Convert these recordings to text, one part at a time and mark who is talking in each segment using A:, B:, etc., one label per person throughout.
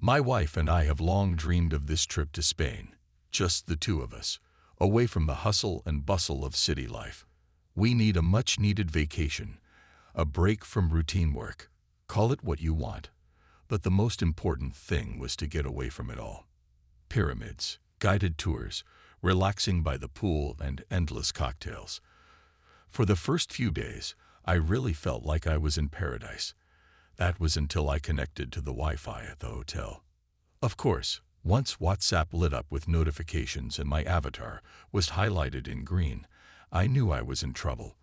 A: My wife and I have long dreamed of this trip to Spain, just the two of us, away from the hustle and bustle of city life. We need a much-needed vacation, a break from routine work. Call it what you want. But the most important thing was to get away from it all. Pyramids, guided tours, relaxing by the pool, and endless cocktails. For the first few days, I really felt like I was in paradise. That was until I connected to the Wi-Fi at the hotel. Of course, once WhatsApp lit up with notifications and my avatar was highlighted in green, I knew I was in trouble.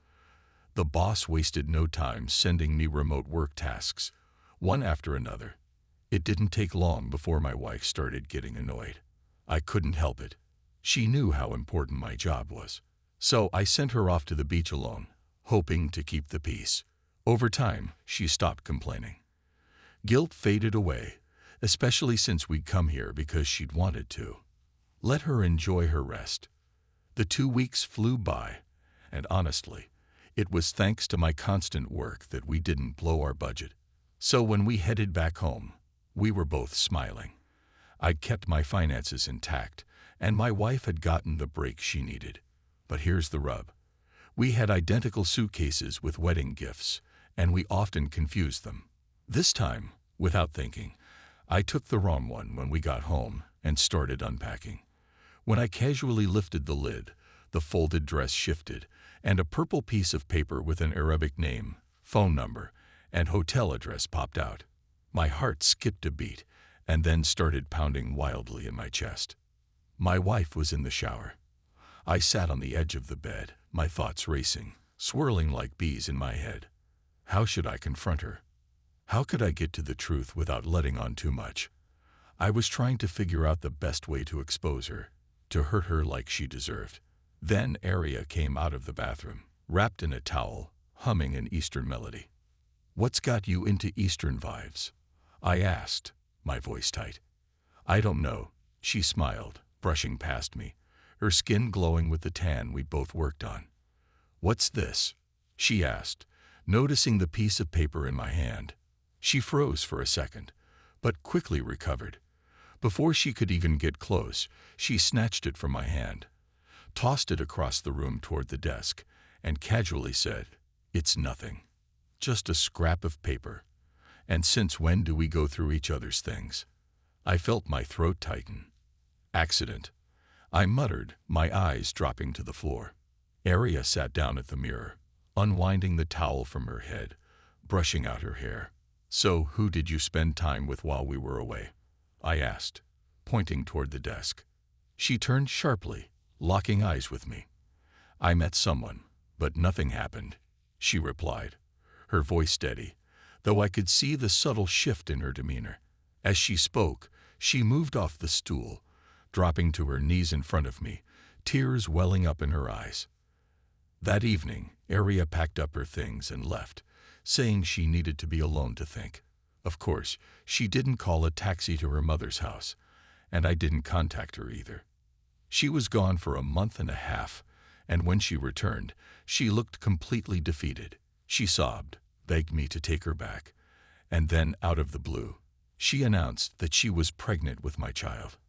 A: The boss wasted no time sending me remote work tasks, one after another. It didn't take long before my wife started getting annoyed. I couldn't help it. She knew how important my job was. So I sent her off to the beach alone, hoping to keep the peace. Over time, she stopped complaining. Guilt faded away, especially since we'd come here because she'd wanted to. Let her enjoy her rest. The 2 weeks flew by, and honestly, it was thanks to my constant work that we didn't blow our budget. So when we headed back home, we were both smiling. I'd kept my finances intact, and my wife had gotten the break she needed. But here's the rub. We had identical suitcases with wedding gifts, and we often confused them. This time, without thinking, I took the wrong one when we got home and started unpacking. When I casually lifted the lid, the folded dress shifted, and a purple piece of paper with an Arabic name, phone number, and hotel address popped out. My heart skipped a beat and then started pounding wildly in my chest. My wife was in the shower. I sat on the edge of the bed, my thoughts racing, swirling like bees in my head. How should I confront her? How could I get to the truth without letting on too much? I was trying to figure out the best way to expose her, to hurt her like she deserved. Then Aria came out of the bathroom, wrapped in a towel, humming an Eastern melody. "What's got you into Eastern vibes?" I asked, my voice tight. "I don't know," she smiled, brushing past me, her skin glowing with the tan we both worked on. "What's this?" she asked, noticing the piece of paper in my hand. She froze for a second, but quickly recovered. Before she could even get close, she snatched it from my hand, tossed it across the room toward the desk, and casually said, "It's nothing. Just a scrap of paper. And since when do we go through each other's things?" I felt my throat tighten. "Accident," I muttered, my eyes dropping to the floor. Aria sat down at the mirror, unwinding the towel from her head, brushing out her hair. "So who did you spend time with while we were away?" I asked, pointing toward the desk. She turned sharply, locking eyes with me. "I met someone, but nothing happened," she replied, her voice steady, though I could see the subtle shift in her demeanor. As she spoke, she moved off the stool, dropping to her knees in front of me, tears welling up in her eyes. That evening, Aria packed up her things and left, saying she needed to be alone to think. Of course, she didn't call a taxi to her mother's house, and I didn't contact her either. She was gone for a month and a half, and when she returned, she looked completely defeated. She sobbed, begged me to take her back, and then, out of the blue, she announced that she was pregnant with my child.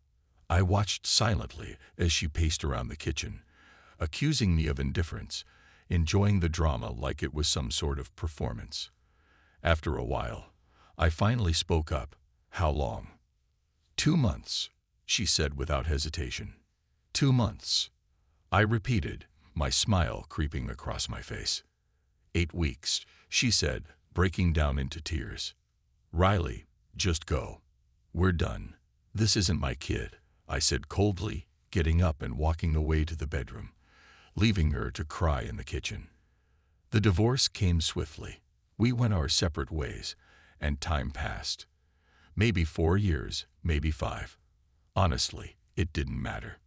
A: I watched silently as she paced around the kitchen, accusing me of indifference, enjoying the drama like it was some sort of performance. After a while, I finally spoke up. "How long?" "2 months," she said without hesitation. 2 months. I repeated, my smile creeping across my face. 8 weeks, she said, breaking down into tears. "Riley, just go. We're done. This isn't my kid," I said coldly, getting up and walking away to the bedroom, leaving her to cry in the kitchen. The divorce came swiftly. We went our separate ways, and time passed. Maybe 4 years, maybe 5. Honestly, it didn't matter.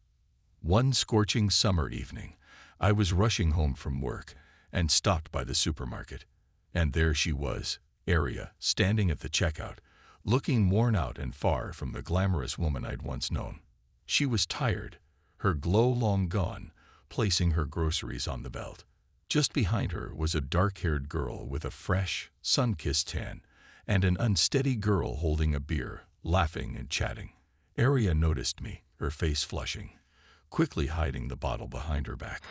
A: One scorching summer evening, I was rushing home from work and stopped by the supermarket. And there she was, Aria, standing at the checkout, looking worn out and far from the glamorous woman I'd once known. She was tired, her glow long gone, placing her groceries on the belt. Just behind her was a dark-haired girl with a fresh, sun-kissed tan, and an unsteady girl holding a beer, laughing and chatting. Aria noticed me, her face flushing, quickly hiding the bottle behind her back.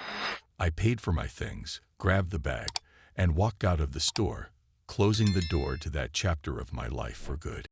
A: I paid for my things, grabbed the bag, and walked out of the store, closing the door to that chapter of my life for good.